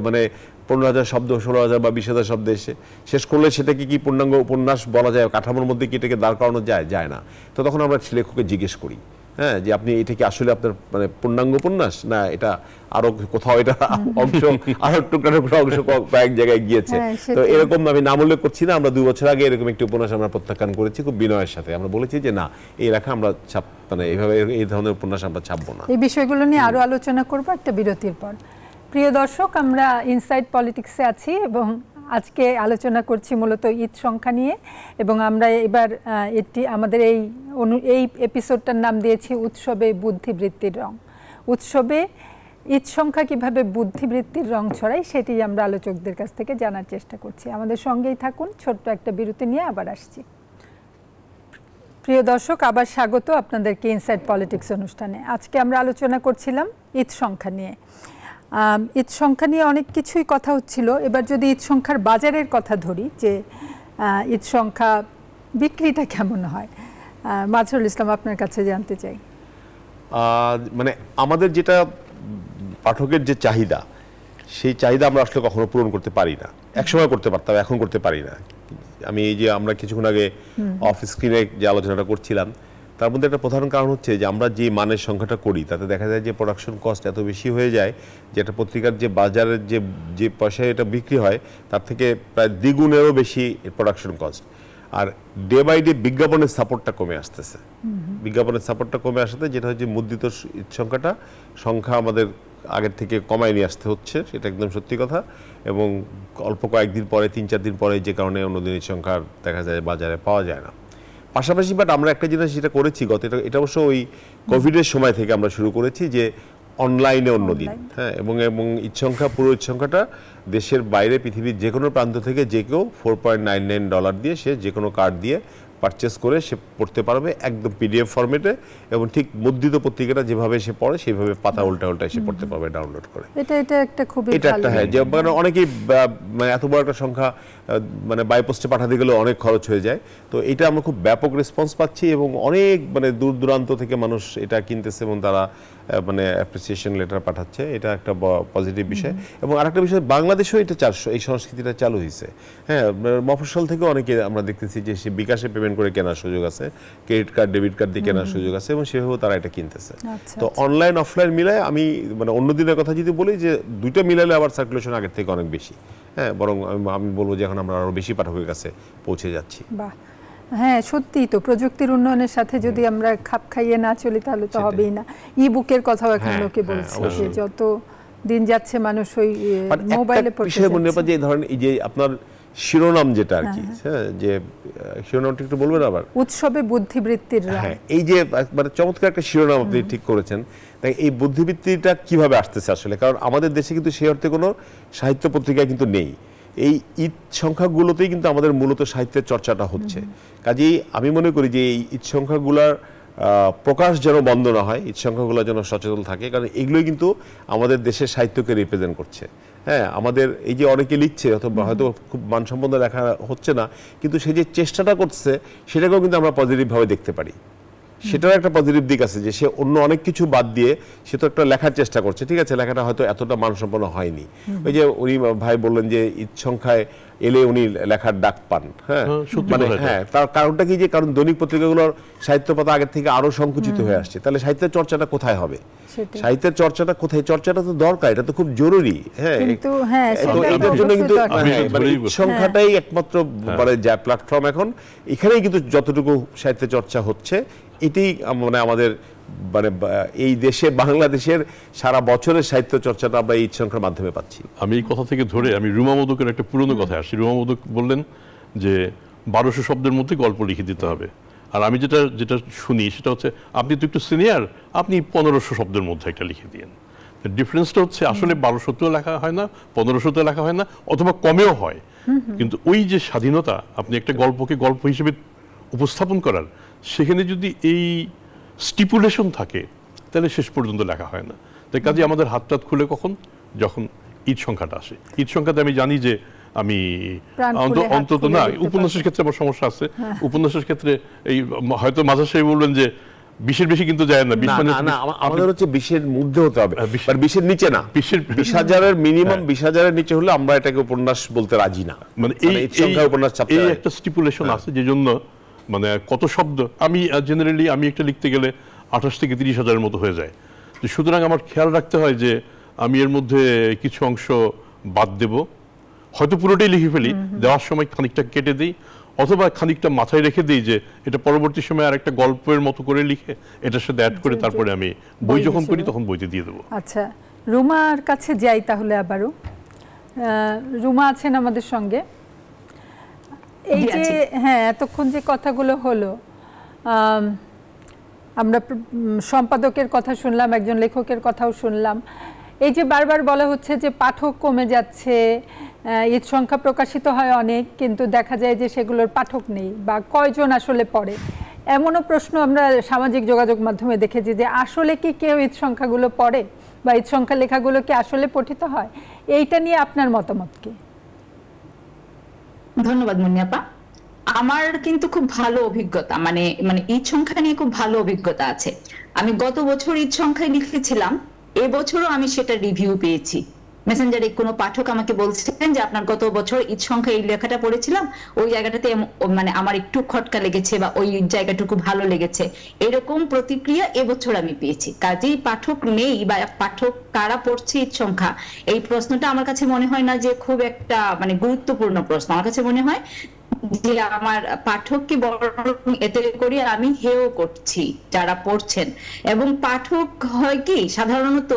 মানে 15,000 শব্দ, 16,000 বা 20,000 শব্দ এসে শেষ করলে সেটাকে কি পূর্ণাঙ্গ উপন্যাস বলা যায়? কাঠামোর মধ্যে কি এটাকে দাঁড় করানো যায়? যায় না। তো তখন আমরা লেখককে জিজ্ঞেস করি, হ্যাঁ, যে আপনি এটা কি আসলে আপনার মানে পূর্ণাঙ্গ উপন্যাস, না এটা আরো কোথাও এটা অংশ আরো টুকরা টুকরা অংশ কয়েক জায়গায় গিয়েছে? তো এরকম আমি নাম উল্লেখ করছি না, আমরা 2 বছর আগে এরকম একটি উপন্যাস আমরা প্রত্যাখ্যান করেছি খুব বিনয়ের সাথে। আমরা বলেছি যে না, এই লেখা আমরা মানে এইভাবে এই ধরনের উপন্যাস আমরা ছাপবো না। এই বিষয়গুলো নিয়ে আরো আলোচনা করব একটা বিরতির পর। প্রিয় দর্শক, আমরা ইনসাইড পলিটিক্সে আছি এবং আজকে আলোচনা করছি মূলত ঈদ সংখ্যা নিয়ে, এবং আমরা এবার আমাদের এই এপিসোডটার নাম দিয়েছি উৎসবে বুদ্ধিবৃত্তির রং। উৎসবে ঈদ সংখ্যা কিভাবে বুদ্ধিবৃত্তির রং ছড়ায় সেটি আমরা আলোচকদের কাছ থেকে জানার চেষ্টা করছি। আমাদের সঙ্গেই থাকুন, ছোট্ট একটা বিরতি নিয়ে আবার আসছি। প্রিয় দর্শক, আবার স্বাগত আপনাদেরকে ইনসাইড পলিটিক্স অনুষ্ঠানে। আজকে আমরা আলোচনা করছিলাম ঈদ সংখ্যা নিয়ে। ঈদ সংখ্যা নিয়ে অনেক কিছুই কথা হচ্ছিল। এবার যদি ঈদ সংখ্যার বাজারের কথা ধরি, যে ঈদ সংখ্যা বিক্রিটা কেমন হয়, মাজহারুল ইসলাম আপনার কাছে জানতে চাই। মানে আমাদের যেটা পাঠকের যে চাহিদা, সেই চাহিদা আমরা আসলে কখনো পূরণ করতে পারি না। একসময় করতে পারতাম, এখন করতে পারি না। আমি এই যে আমরা কিছুক্ষণ আগে অফ স্ক্রিনে যে আলোচনাটা করছিলাম, তার মধ্যে একটা প্রধান কারণ হচ্ছে যে আমরা যে মানের সংখ্যাটা করি তাতে দেখা যায় যে প্রোডাকশন কস্ট এত বেশি হয়ে যায় যে একটা পত্রিকার যে বাজারের যে পয়সায় এটা বিক্রি হয় তার থেকে প্রায় দ্বিগুণেরও বেশি প্রোডাকশন কস্ট। আর ডে বাই ডে বিজ্ঞাপনের সাপোর্টটা কমে আসতেছে। বিজ্ঞাপনের সাপোর্টটা কমে আসাতে যেটা হচ্ছে মুদ্রিত সংখ্যা আমাদের আগের থেকে কমায় নিয়ে আসতে হচ্ছে, সেটা একদম সত্যি কথা। এবং অল্প কয়েকদিন পরে, 3-4 দিন পরে, যে কারণে অন্যদিন ঈদ সংখ্যা দেখা যায় বাজারে পাওয়া যায় না। পাশাপাশি বাট আমরা একটা জিনিস যেটা করেছি এটা অবশ্য ওই কোভিডের সময় থেকে আমরা শুরু করেছি যে অনলাইনে অন্যদিন, হ্যাঁ, এবং ঈদ সংখ্যা, পুরো ঈদ সংখ্যাটা দেশের বাইরে পৃথিবীর যে কোনো প্রান্ত থেকে যে কেউ $4.99 দিয়ে সে যে কোনো কার্ড দিয়ে পারচেস করে সে পড়তে পারবে একদম PDF ফরম্যাটে, এবং ঠিক মুদ্রিত পত্রিকাটা যেভাবে সে পড়ে সেইভাবে পাতা উল্টা এসে পড়তে পারবে ডাউনলোড করে। এটা একটা খুবই এটা একটা, হ্যাঁ, যে মানে অনেকেই মানে এত বড় একটা সংখ্যা মানে বাই পোস্টে পাঠাতে গেলে অনেক খরচ হয়ে যায়। তো এটা আমরা খুব ব্যাপক রেসপন্স পাচ্ছি এবং অনেক মানে দূর দূরান্ত থেকে মানুষ এটা কিনতেছে এবং তারা মানে অ্যাপ্রিসিয়েশন লেটার পাঠাচ্ছে। এটা একটা পজিটিভ বিষয়। এবং আরেকটা বিষয়, বাংলাদেশেও এটা এই সংস্কৃতিটা চালু হয়েছে। হ্যাঁ, মফস্বল থেকেও অনেকে আমরা দেখতেছি যে সে বিকাশে পেমেন্ট করে কেনার সুযোগ আছে, ক্রেডিট কার্ড, ডেবিট কার্ড দিয়ে কেনার সুযোগ আছে, এবং সেভাবেও তারা এটা কিনতেছে। তো অনলাইন অফলাইন মিলায় আমি মানে অন্য দিনের কথা যদি বলি, যে দুইটা মিলালে আবার সার্কুলেশন আগের থেকে অনেক বেশি। হ্যাঁ, বরং আমি বলবো যে এখন আমরা আরো বেশি পাঠকের কাছে পৌঁছে যাচ্ছি। বাহ, হ্যাঁ, সত্যিই তো প্রযুক্তির উন্নয়নের সাথে যদি আমরা খাপ খাইয়ে না চলি তাহলে তো হবেই না। ই বুকের কথাও এখন লোকে বলছে যে যত দিন যাচ্ছে মানুষ ওই মোবাইলে পড়ছে। মনে পড়ে যে ধরেন এই যে আপনার শিরোনাম যেটা আর কি, হ্যাঁ, যে শিরোনামটা একটু বলবেন আবার, উৎসবে বুদ্ধিবৃত্তির রং। হ্যাঁ, এই যে মানে চমৎকার একটা শিরোনাম আপনি ঠিক করেছেন। তাই এই বুদ্ধিবৃত্তিটা কিভাবে আসতেছে আসলে, কারণ আমাদের দেশে কিন্তু সেই অর্থে কোনো সাহিত্য পত্রিকা কিন্তু নেই। এই ঈদ সংখ্যাগুলোতেই কিন্তু আমাদের মূলত সাহিত্যের চর্চাটা হচ্ছে। কাজেই আমি মনে করি যে এই ঈদ সংখ্যাগুলোর প্রকাশ যেন বন্ধ না হয়, ঈদ সংখ্যাগুলো যেন সচেতন থাকে, কারণ এগুলোই কিন্তু আমাদের দেশের সাহিত্যকে রিপ্রেজেন্ট করছে। হ্যাঁ, আমাদের এই যে অনেকে লিখছে অথবা হয়তো খুব মানসম্পন্ন লেখা হচ্ছে না, কিন্তু সে যে চেষ্টাটা করছে সেটাকেও কিন্তু আমরা পজিটিভভাবে দেখতে পারি। সেটার একটা পজিটিভ দিক আছে যে সে অন্য অনেক কিছু বাদ দিয়ে সে তো একটা লেখার চেষ্টা করছে। ঠিক আছে, লেখাটা হয়তো এতটা মানসম্পন্ন হয়নি। ওই যে উনি ভাই বললেন যে ঈদ সংখ্যায় এলে উনি লেখার ডাক পান। হ্যাঁ, মানে হ্যাঁ, তার কারণটা কি, যে কারণ দৈনিক পত্রিকাগুলোর সাহিত্য পাতা আগের থেকে আরো সংকুচিত হয়ে আসছে। তাহলে সাহিত্যের চর্চাটা কোথায় হবে? সাহিত্যের চর্চাটা চর্চাটা তো দরকার, এটা তো খুব জরুরি। হ্যাঁ, এটার জন্য কিন্তু সংখ্যাটাই একমাত্র মানে যা প্ল্যাটফর্ম এখন, এখানেই কিন্তু যতটুকু সাহিত্য চর্চা হচ্ছে এটাই মানে আমাদের মানে এই দেশে বাংলাদেশের সারা বছরের সাহিত্য চর্চাটা আমরা এই ঈদ সংখ্যার মাধ্যমে পাচ্ছি। আমি এই কথা থেকে ধরে আমি রুমা মোদকের একটা পুরনো কথায় আসি। রুমা মোদক বললেন যে 1200 শব্দের মধ্যে গল্প লিখে দিতে হবে। আর আমি যেটা শুনি সেটা হচ্ছে আপনি তো একটু সিনিয়র, আপনি 1500 শব্দের মধ্যে একটা লিখে দিন। ডিফারেন্সটা হচ্ছে আসলে 1200তেও লেখা হয় না, 1500তেও লেখা হয় না, অথবা কমেও হয়। কিন্তু ওই যে স্বাধীনতা, আপনি একটা গল্পকে গল্প হিসেবে উপস্থাপন করার, সেখানে যদি এই স্টিপুলেশন থাকে তাহলে শেষ পর্যন্ত লেখা হয় না। তাই কাজে আমাদের হাতটা খুলে কখন, যখন ঈদ সংখ্যাটা আসে। ঈদ সংখ্যাতে আমি জানি যে আমি অন্তত না, উপন্যাসের ক্ষেত্রে আমার সমস্যা আছে। উপন্যাসের ক্ষেত্রে এই হয়তো মাঝে সাহেব বলবেন যে 20-এর বেশি কিন্তু যায় না। 20 না না, আমাদের হচ্ছে 20-এর মধ্যে হতে হবে, 20-এর নিচে না। 20,000-এর মিনিমাম, 20,000-এর নিচে হলে আমরা এটাকে উপন্যাস বলতে রাজি না। মানে এই সংখ্যা উপন্যাস ছাপতে এই একটা স্টিপুলেশন আছে, যে জন্য মানে কত শব্দ, আমি জেনারেলি আমি একটা লিখতে গেলে 28 থেকে 30,000-এর মতো হয়ে যায়। তো সুতরাং আমার খেয়াল রাখতে হয় যে আমি এর মধ্যে কিছু অংশ বাদ দেব, হয়তো পুরোটাই লিখে ফেলি, দেওয়ার সময় খানিকটা কেটে দিই, অথবা খানিকটা মাথায় রেখে দিই যে এটা পরবর্তী সময় আর একটা গল্পের মতো করে লিখে এটার সাথে অ্যাড করে তারপরে আমি বই যখন করি তখন বইতে দিয়ে দেবো। আচ্ছা, রুমার কাছে যাই তাহলে আবারও। রুমা আছেন আমাদের সঙ্গে। এই যে হ্যাঁ, এতক্ষণ যে কথাগুলো হলো, আমরা সম্পাদকের কথা শুনলাম, একজন লেখকের কথাও শুনলাম। এই যে বারবার বলা হচ্ছে যে পাঠক কমে যাচ্ছে, ঈদ সংখ্যা প্রকাশিত হয় অনেক, কিন্তু দেখা যায় যে সেগুলোর পাঠক নেই বা কয়জন আসলে পড়ে, এমনও প্রশ্ন আমরা সামাজিক যোগাযোগ মাধ্যমে দেখেছি যে আসলে কি কেউ ঈদ সংখ্যাগুলো পড়ে বা ঈদ সংখ্যা লেখাগুলো কি আসলে পঠিত হয়? এইটা নিয়ে আপনার মতামত কি? ধন্যবাদ মুন্নিয়াপা। আমার কিন্তু খুব ভালো অভিজ্ঞতা, মানে ঈদ সংখ্যা নিয়ে খুব ভালো অভিজ্ঞতা আছে। আমি গত বছর ঈদ সংখ্যায় লিখেছিলাম, এবছরও আমি সেটা রিভিউ পেয়েছি। মেসেঞ্জারে কোনো পাঠক আমাকে বলছিলেন যে আপনার গত বছর ঈদ সংখ্যা এই লেখাটা পড়েছিলাম, ওই জায়গাটাতে মানে আমার একটু খটকা লেগেছে বা ওই জায়গাটুকু ভালো লেগেছে, এরকম প্রতিক্রিয়া এবছর আমি পেয়েছি। কাজেই পাঠক নেই বা পাঠক কারা পড়ছে ঈদ সংখ্যা, এই প্রশ্নটা আমার কাছে মনে হয় না যে খুব একটা মানে গুরুত্বপূর্ণ প্রশ্ন। আমার কাছে মনে হয় যে আমার পাঠককে বরং এতে করে আমি হেয় করছি যারা পড়ছেন। এবং পাঠক হয় কি, সাধারণত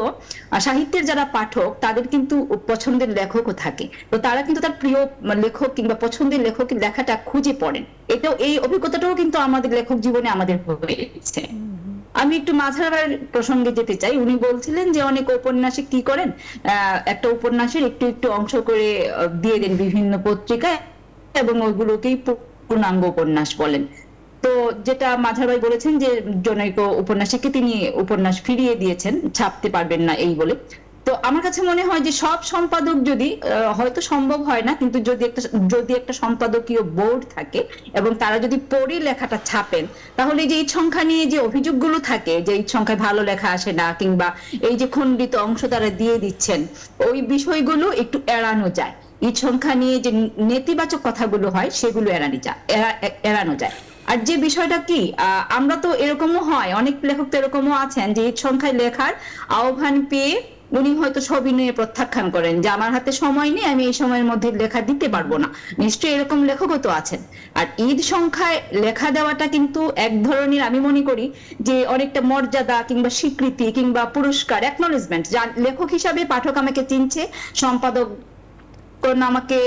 সাহিত্যের যারা পাঠক তাদের কিন্তু পছন্দের লেখকও থাকে, তো তারা কিন্তু তার প্রিয় লেখক কিংবা পছন্দের লেখকের লেখাটা খুঁজে পড়েন। এটাও, এই অভিজ্ঞতাটাও কিন্তু আমাদের লেখক জীবনে আমাদের হয়েছে। আমি একটু মাঝার প্রসঙ্গে যেতে চাই। উনি বলছিলেন যে অনেক ঔপন্যাসিক কি করেন, একটা উপন্যাসের একটু একটু অংশ করে দিয়ে দেন বিভিন্ন পত্রিকায় এবং ওইগুলোকেই পূর্ণাঙ্গ উপন্যাস বলেন। তো যেটা মাঝার ভাই বলেছেন যে জনৈক উপন্যাসিককে তিনি উপন্যাস ফিরিয়ে দিয়েছেন, ছাপতে পারবেন না এই বলে। তো আমার কাছে মনে হয় যে সব সম্পাদক যদি, হয়তো সম্ভব হয় না, কিন্তু যদি একটা সম্পাদকীয় বোর্ড থাকে এবং তারা যদি পড়ে লেখাটা ছাপেন, তাহলে যে এই সংখ্যা নিয়ে যে অভিযোগগুলো থাকে যে এই সংখ্যায় ভালো লেখা আসে না কিংবা এই যে খণ্ডিত অংশ তারা দিয়ে দিচ্ছেন, ওই বিষয়গুলো একটু এড়ানো যায়। ঈদ সংখ্যা নিয়ে যে নেতিবাচক কথাগুলো হয় সেগুলো এড়ানো যায়। আর যে বিষয়টা কি, আমরা তো এরকমও হয়, অনেক লেখক তো এরকমও আছেন যে ঈদ সংখ্যায় লেখার আহ্বান পেয়ে উনি হয়তো সবিনয়ে প্রত্যাখ্যান করেন যে আমার হাতে সময় নেই, আমি এই সময়ের মধ্যে লেখা দিতে পারবো না। নিশ্চয়ই এরকম লেখকও তো আছেন। আর ঈদ সংখ্যায় লেখা দেওয়াটা কিন্তু এক ধরনের, আমি মনে করি যে অনেকটা মর্যাদা কিংবা স্বীকৃতি কিংবা পুরস্কার, অ্যাকনলেজমেন্ট, যা লেখক হিসাবে পাঠক আমাকে চিনছে, সম্পাদক আমাকে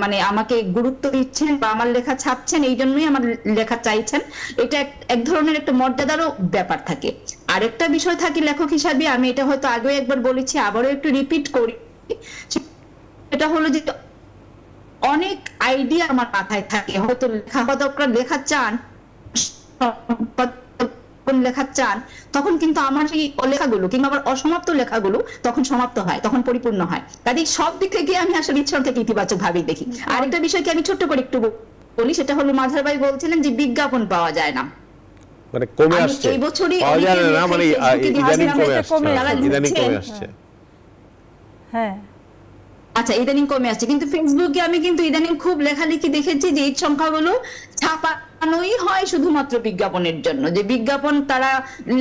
মানে আমাকে গুরুত্ব দিচ্ছেন বা আমার লেখা ছাপছেন, এই জন্যই আমার লেখা চাইছেন, এটা এক ধরনের একটা মর্যাদারও ব্যাপার থাকে। আরেকটা বিষয় থাকে লেখক হিসাবে, আমি এটা হয়তো আগেও একবার বলেছি, আবারও একটু রিপিট করি, এটা হলো যে অনেক আইডিয়া আমার মাথায় থাকে, হয়তো লেখকরা লেখা চান, লেখা চান, তখন কিন্তু আমার সেই লেখাগুলো কিংবা আমার অসমাপ্ত লেখাগুলো তখন সমাপ্ত হয়, তখন পরিপূর্ণ হয়। কাজেই সব দিক থেকে আমি আসলে ঈদ সংখ্যাকে ইতিবাচক ভাবেই দেখি। আরেকটা বিষয়কে আমি ছোট্ট করে একটু বলি, সেটা হলো মাঝার ভাই বলছিলেন যে বিজ্ঞাপন পাওয়া যায় না, মানে কমে আসছে, এই বছরই পাওয়া যায় না, মানে ইদানিং কমে আসছে। হ্যাঁ, আচ্ছা, ইদানিং কমে আসছে, কিন্তু ফেসবুকে আমি কিন্তু ইদানিং খুব লেখালেখি দেখেছি যে ঈদ সংখ্যাগুলো ছাপানোই হয় শুধুমাত্র বিজ্ঞাপনের জন্য, যে বিজ্ঞাপন তারা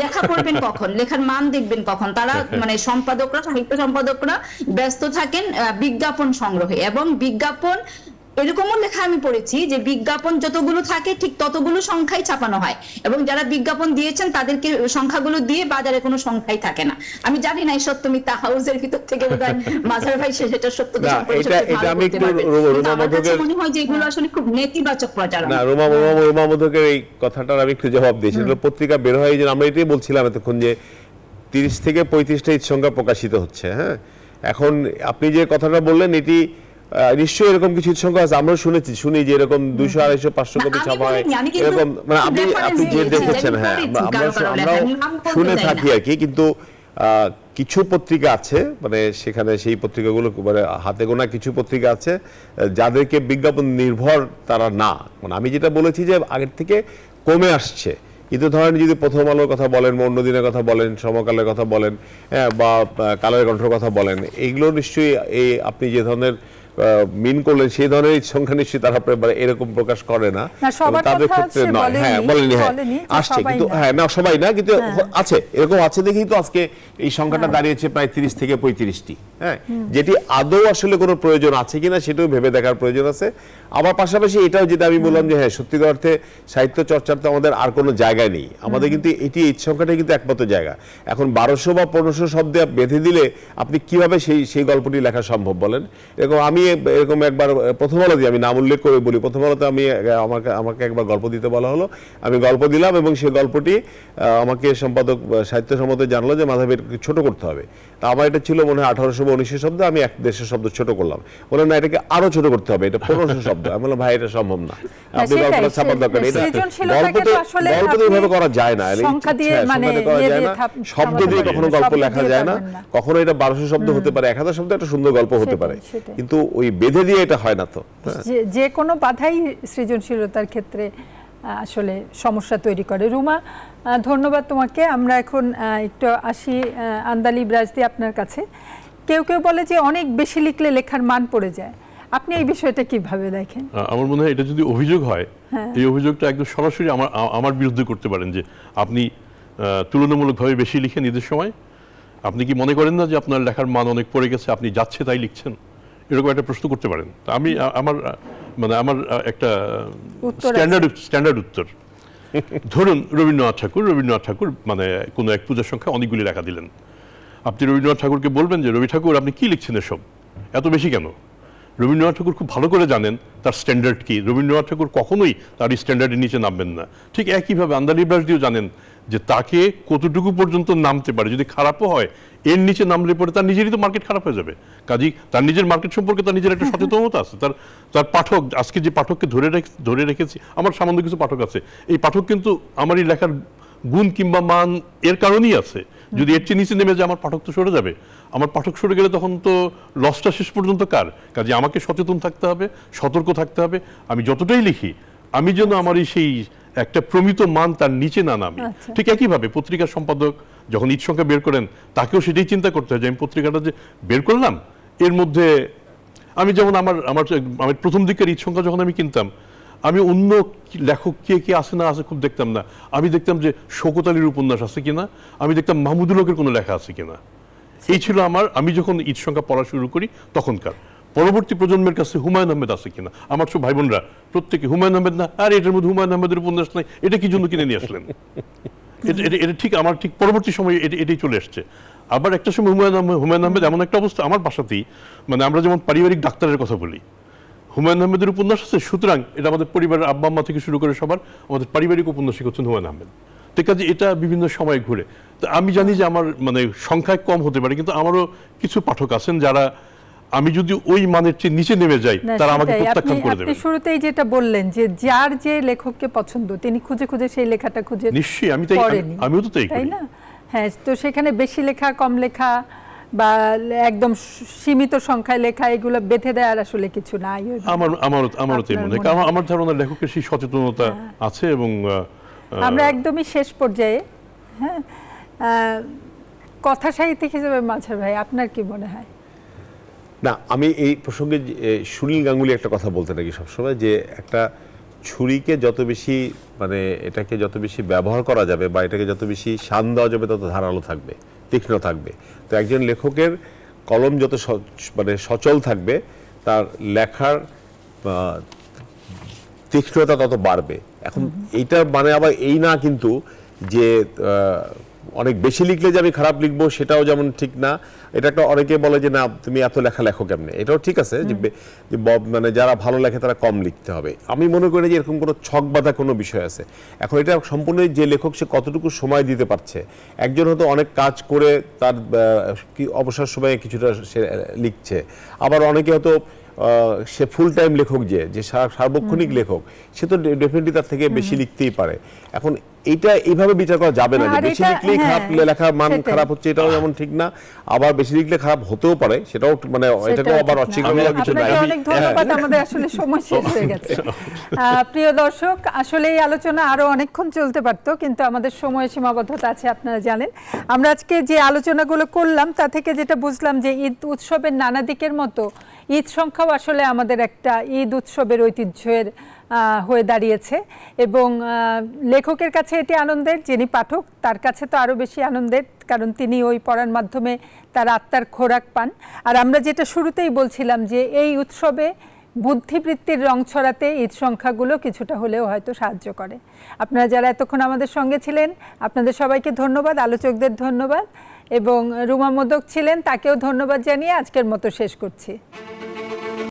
লেখা পড়বেন কখন, লেখার মান দেখবেন কখন, তারা মানে সম্পাদকরা, সাহিত্য সম্পাদকরা ব্যস্ত থাকেন বিজ্ঞাপন সংগ্রহে। এবং বিজ্ঞাপন এরকমও লেখা আমি পড়েছি যে বিজ্ঞাপন যতগুলো থাকে ঠিক ততগুলো সংখ্যাই ছাপানো হয়, এবং যারা বিজ্ঞাপন দিয়েছেন তাদেরকে সংখ্যাগুলো দিয়ে বাজারে কোনো সংখ্যাই থাকে না। আমি জানি না এই সত্য মিথ্যা, হাউসের ভিতর থেকে বোধহয় মাঝার ভাই সেটা সত্য মনে হয় যে এগুলো আসলে খুব নেতিবাচক প্রচারণা। না, রোমা মধুকের এই কথাটার আমি একটু জবাব দিয়েছি। পত্রিকা বের হয়, যে আমরা এটাই বলছিলাম এতক্ষণ যে 30 থেকে 35টা ঈদ সংখ্যা প্রকাশিত হচ্ছে। হ্যাঁ, এখন আপনি যে কথাটা বললেন, এটি নিশ্চয়ই এরকম কিছু সংখ্যা আছে, আমরা শুনি যে এরকম 200, 250, 500 কপি ছাপা হয়, এরকম মানে আপনি যে দেখেছেন। হ্যাঁ, আমরাও শুনে থাকি আর কি, কিন্তু কিছু পত্রিকা আছে মানে সেখানে সেই পত্রিকাগুলো মানে হাতে গোনা কিছু পত্রিকা আছে যাদেরকে বিজ্ঞাপন নির্ভর তারা না, মানে আমি যেটা বলেছি যে আগের থেকে কমে আসছে, কিন্তু ধরেন যদি প্রথম আলোর কথা বলেন, অন্য দিনের কথা বলেন, সমকালের কথা বলেন, বা কালের কণ্ঠের কথা বলেন, এইগুলো নিশ্চয়ই এই আপনি যে ধরনের মিন করলেন সেই ধরনের সংখ্যা নিশ্চয়ই তারা এরকম প্রকাশ করে না, তাদের ক্ষেত্রে নয়। হ্যাঁ বলেনি, হ্যাঁ আসছে, কিন্তু হ্যাঁ না সবাই না, কিন্তু আছে, এরকম আছে দেখেই তো আজকে এই সংখ্যাটা দাঁড়িয়েছে প্রায় 30 থেকে 35টি। হ্যাঁ, যেটি আদৌ আসলে কোনো প্রয়োজন আছে কিনা সেটাও ভেবে দেখার প্রয়োজন আছে। আবার পাশাপাশি এটাও যেটা আমি বললাম যে হ্যাঁ সত্যিকার অর্থে সাহিত্য চর্চার তো আমাদের আর কোনো জায়গায় নেই, আমাদের কিন্তু এই সংখ্যাটাই কিন্তু একমাত্র জায়গা। এখন 1200 বা 1500 শব্দে বেঁধে দিলে আপনি কিভাবে সেই গল্পটি লেখা সম্ভব বলেন? আমি এরকম একবার প্রথম আলোতে, আমি নাম উল্লেখ করে বলি, প্রথম আলোতে আমাকে একবার গল্প দিতে বলা হলো, আমি গল্প দিলাম এবং সেই গল্পটি আমাকে সম্পাদক সাহিত্য সম্পাদক জানালো যে মাধবের ছোট করতে হবে। তা আমার এটা ছিল মনে হয় 1800 বা 1900 শব্দ, আমি 150 শব্দ ছোট করলাম। বললাম না, এটাকে আরো ছোট করতে হবে, এটা 1500 শব্দ। আমি বললাম ভাই এটা সম্ভব না, আপনি গল্পটা ছাপার দরকার, এটা গল্প তো এইভাবে করা যায় না, শব্দ দিয়ে কখনো গল্প লেখা যায় না, কখনো এটা 1200 শব্দ হতে পারে, 1000 শব্দ একটা সুন্দর গল্প হতে পারে, কিন্তু ওই বেঁধে দিয়ে এটা হয় না। তো যে কোনো বাধাই সৃজনশীলতার ক্ষেত্রে আসলে সমস্যা তৈরি করে। রুমা, ধন্যবাদ তোমাকে। আমরা এখন একটু আসি আন্দালিব রাজদি আপনার কাছে। কেউ কেউ বলে যে অনেক বেশি লিখলে লেখার মান পড়ে যায়, আপনি এই বিষয়টা কিভাবে দেখেন? আমার মনে হয় এটা যদি অভিযোগ হয়, এই অভিযোগটা একদম সরাসরি আমার বিরুদ্ধে করতে পারেন যে আপনি তুলনামূলকভাবে বেশি লিখেন ঈদের সময়। আপনি কি মনে করেন না যে আপনার লেখার মান অনেক পড়ে গেছে, আপনি যাচ্ছে তাই লিখছেন? এরকম একটা প্রশ্ন করতে পারেন। আমি আমার একটা স্ট্যান্ডার্ড উত্তর, ধরুন রবীন্দ্রনাথ ঠাকুর মানে কোনো এক পূজার সংখ্যা অনেকগুলি লেখা দিলেন, আপনি রবীন্দ্রনাথ ঠাকুরকে বলবেন যে রবি ঠাকুর আপনি কি লিখছেন এসব, এত বেশি কেন? রবীন্দ্রনাথ ঠাকুর খুব ভালো করে জানেন তার স্ট্যান্ডার্ড কি, রবীন্দ্রনাথ ঠাকুর কখনোই তার স্ট্যান্ডার্ডের নিচে নামবেন না। ঠিক একইভাবে আন্দালিব রাজদিও জানেন যে তাকে কতটুকু পর্যন্ত নামতে পারে, যদি খারাপও হয় এর নিচে নামলে পরে তার নিজেরই তো মার্কেট খারাপ হয়ে যাবে। কাজেই তার নিজের মার্কেট সম্পর্কে তার নিজের একটা সচেতনতা আছে। তার পাঠক, আজকে যে পাঠককে ধরে রেখেছি, আমার সামান্য কিছু পাঠক আছে, এই পাঠক কিন্তু আমার এই লেখার গুণ কিংবা মান এর কারণেই আছে। যদি এর চেয়ে নিচে নেমে যায় আমার পাঠক তো সরে যাবে, আমার পাঠক সরে গেলে তখন তো লসটা শেষ পর্যন্ত কার? কাজে আমাকে সচেতন থাকতে হবে, সতর্ক থাকতে হবে, আমি যতটাই লিখি আমি যেন আমার সেই একটা প্রমিত মান তার নিচে না নামি। ঠিক একইভাবে পত্রিকার সম্পাদক যখন ঈদ সংখ্যা বের করেন তাকেও সেটাই চিন্তা করতে হয় যে আমি পত্রিকাটা যে বের করলাম এর মধ্যে আমি যেমন আমার প্রথম দিকের ঈদ সংখ্যা যখন আমি কিনতাম, আমি অন্য লেখক কে আছে না আছে খুব দেখতাম না, আমি দেখতাম যে শওকত আলীর উপন্যাস আছে কিনা, আমি দেখতাম মাহমুদুল হকের কোনো লেখা আছে কিনা। এই ছিল আমি যখন ঈদ সংখ্যা পড়া শুরু করি তখনকার। পরবর্তী প্রজন্মের কাছে হুমায়ুন আহমেদ আছে কিনা, আমার সব ভাই বোনরা প্রত্যেকে হুমায়ুন আহমেদ না, আর এটার মধ্যে হুমায়ুন আহমেদের উপন্যাস নাই, এটা কি জন্য কিনে নিয়ে আসলেন? এটা ঠিক আমার ঠিক পরবর্তী সময়ে এটাই চলে আসছে। আবার একটা সময় হুমায়ুন আহমেদ এমন একটা অবস্থা, আমার বাসাতেই মানে আমরা যেমন পারিবারিক ডাক্তারের কথা বলি, হুমায়ুন আহমেদের উপন্যাস আছে, সুতরাং এটা আমাদের পরিবারের আব্বা আম্মা থেকে শুরু করে সবার আমাদের পারিবারিক উপন্যাসিক হচ্ছেন হুমায়ুন আহমেদ। তো কাজে এটা বিভিন্ন সময় ঘুরে। তো আমি জানি যে আমার মানে সংখ্যায় কম হতে পারে, কিন্তু আমারও কিছু পাঠক আছেন যারা আমি যদি ওই মানের চেয়ে নিচে নেমে যাই তারা আমাকে প্রত্যাখ্যান করে দেবে। আপনি শুরুতেই যেটা বললেন যে যার যে লেখককে পছন্দ তিনি খুঁজে খুঁজে সেই লেখাটা খুঁজে, নিশ্চয়ই আমিও তো তাই করি, না? হ্যাঁ, তো সেখানে বেশি লেখা কম লেখা বা একদম সীমিত সংখ্যায় লেখা এগুলো বেঁধে দেওয়ার আসলে কিছু নাই। আমারও তাই মনে হয়, কারণ আমার ধারণা লেখকের সেই সচেতনতা আছে। এবং আমরা একদমই শেষ পর্যায়ে, হ্যাঁ, কথা সাহিত্যিক হিসেবে মাঝার ভাই আপনার কি মনে হয়? না, আমি এই প্রসঙ্গে সুনীল গাঙ্গুলি একটা কথা বলতে নাকি সবসময়, যে একটা ছুরিকে যত বেশি মানে এটাকে যত বেশি ব্যবহার করা যাবে বা এটাকে যত বেশি শান দেওয়া যাবে তত ধারালো থাকবে, তীক্ষ্ণ থাকবে। তো একজন লেখকের কলম যত মানে সচল থাকবে তার লেখার তীক্ষ্ণতা তত বাড়বে। এখন এইটা মানে আবার এই না কিন্তু যে অনেক বেশি লিখলে যে আমি খারাপ লিখবো সেটাও যেমন ঠিক না। এটা একটা অনেকে বলে যে না তুমি এত লেখো কেমনে, এটাও ঠিক আছে যে মানে যারা ভালো লেখে তারা কম লিখতে হবে। আমি মনে করি যে এরকম কোনো ছক বাঁধা কোনো বিষয় আছে। এখন এটা সম্পূর্ণ যে লেখক সে কতটুকু সময় দিতে পারছে। একজন হয়তো অনেক কাজ করে তার অবসর সময়ে কিছুটা সে লিখছে, আবার অনেকে হয়তো সে ফুল টাইম লেখক যে সার্বক্ষণিক লেখক, সে তো ডেফিনেটলি তার থেকে বেশি লিখতেই পারে। এখন এইটা এইভাবে বিচার করা যাবে না যে বেশি লিখলেই খারাপ, লেখার মান খারাপ হচ্ছে, এটাও যেমন ঠিক না, আবার বেশি লিখলে খারাপ হতেও পারে, সেটাও মানে এটাকেও আবার অস্বীকার করার কিছু নাই। অনেক ধন্যবাদ, আমাদের আসলে সময় শেষ হয়ে গেছে। প্রিয় দর্শক, আসলে এই আলোচনা আরো অনেকক্ষণ চলতে পারতো, কিন্তু আমাদের সময় সীমাবদ্ধতা আছে, আপনারা জানেন। আমরা আজকে যে আলোচনাগুলো করলাম তা থেকে যেটা বুঝলাম যে ঈদ উৎসবের নানা দিকের মতো ঈদ সংখ্যাও আসলে আমাদের একটা ঈদ উৎসবের ঐতিহ্যের হয়ে দাঁড়িয়েছে, এবং লেখকের কাছে এটি আনন্দের, যিনি পাঠক তার কাছে তো আরও বেশি আনন্দের, কারণ তিনি ওই পড়ার মাধ্যমে তার আত্মার খোরাক পান। আর আমরা যেটা শুরুতেই বলছিলাম যে এই উৎসবে বুদ্ধিবৃত্তির রং ছড়াতে ঈদ সংখ্যাগুলো কিছুটা হলেও হয়তো সাহায্য করে। আপনারা যারা এতক্ষণ আমাদের সঙ্গে ছিলেন, আপনাদের সবাইকে ধন্যবাদ, আলোচকদের ধন্যবাদ, এবং রুমা মোদক ছিলেন, তাকেও ধন্যবাদ জানিয়ে আজকের মতো শেষ করছি।